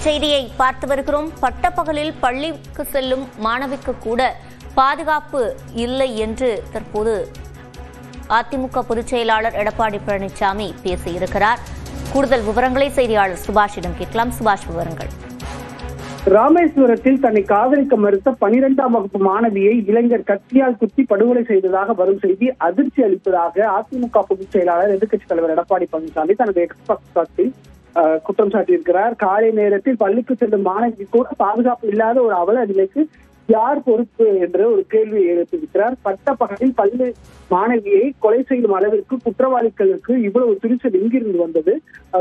செய்தியை பார்த்து வருகிறோம். பட்டப்பகலில் பள்ளிக்கு செல்லும் மாணவிக்கு கூட பாதுகாப்பு இல்லை என்று தற்போது அதிமுக பொதுச் செயலாளர் எடப்பாடி பழனிசாமி பேசியிருக்கிறார். கூடுதல் விவரங்களை செய்தியாளர் சுபாஷிடம் கேட்கலாம். சுபாஷ், விவரங்கள். ராமேஸ்வரத்தில் தன்னை காதலிக்க மறுத்த 12ஆம் வகுப்பு மாணவியை இளைஞர் கத்தியால் குத்தி படுகொலை செய்ததாக வரும் செய்தி அதிர்ச்சி அளிப்பதாக அதிமுக பொதுச் செயலாளர் எதிர்க்கட்சித் தலைவர் எடப்பாடி பழனிசாமி தனது எக்ஸ்பக்ஸில் குற்றம் சாட்டியிருக்கிறார். காலை நேரத்தில் பள்ளிக்கு செல்லும் மாணவிக்கு கூட பாதுகாப்பு இல்லாத ஒரு அவல நிலைக்கு யார் பொறுப்பு என்ற ஒரு கேள்வியை எழுப்பியிருக்கிறார். பட்டப்பகலில் பள்ளி மாணவியை கொலை செய்யும் அளவிற்கு குற்றவாளிகளுக்கு இவ்வளவு துணிச்சல் எங்கிருந்து வந்தது?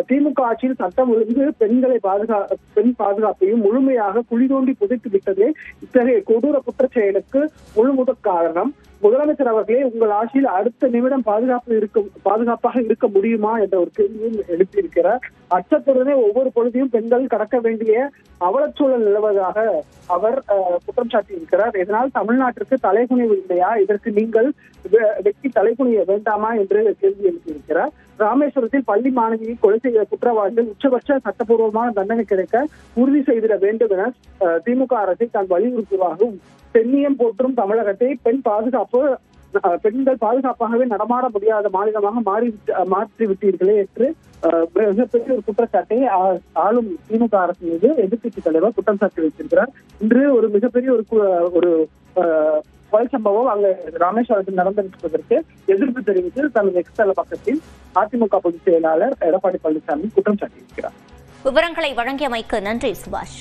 திமுக ஆட்சியில் சட்டம் ஒழுங்கு பெண் பாதுகாப்பையும் முழுமையாக குழி தோண்டி புதைத்து விட்டதே இத்தகைய கொடூர குற்றச் செயலுக்கு முழுமுதற் காரணம். முதலமைச்சர் அவர்களே, உங்கள் ஆட்சியில் அடுத்த நிமிடம் பாதுகாப்பாக இருக்க முடியுமா என்ற ஒரு கேள்வியும் எழுப்பியிருக்கிறார். அச்சத்துடனே ஒவ்வொரு பொழுதையும் பெண்கள் கடக்க வேண்டிய அவலச்சூழல் நிலவதாக அவர் குற்றம் சாட்டியிருக்கிறார். இதனால் தமிழ்நாட்டிற்கு தலைகுனிவு இல்லையா? இதற்கு நீங்கள் வெற்றி தலைகுனிய வேண்டாமா என்று கேள்வி எழுப்பியிருக்கிறார். ராமேஸ்வரத்தில் பள்ளி மாணவியை கொலை செய்த குற்றவாளிகள் உச்சபட்ச சட்டப்பூர்வமான தண்டனை கிடைக்க உறுதி செய்திட வேண்டும் என திமுக அரசை தான் வலியுறுத்துவதாகவும், பெண்ணியம் போற்றும் தமிழகத்தை பெண்கள் பாதுகாப்பாகவே நடமாட முடியாத மாநிலமாக மாற்றிவிட்டீர்களே என்று மிகப்பெரிய ஒரு குற்றச்சாட்டை ஆளும் திமுக அரசு மீது எதிர்க்கட்சி தலைவர் குற்றம் சாட்டி வைத்திருக்கிறார். இன்று ஒரு மிகப்பெரிய ஒரு கொலை சம்பவம் அங்கு ராமேஸ்வரத்தில் நடந்திருப்பதற்கு எதிர்ப்பு தெரிவித்து தனது எக்ஸ்தல பக்கத்தில் அதிமுக பொதுச் செயலாளர் எடப்பாடி பழனிசாமி குற்றம் சாட்டியிருக்கிறார். விவரங்களை வழங்கியமைக்கு நன்றி சுபாஷ்.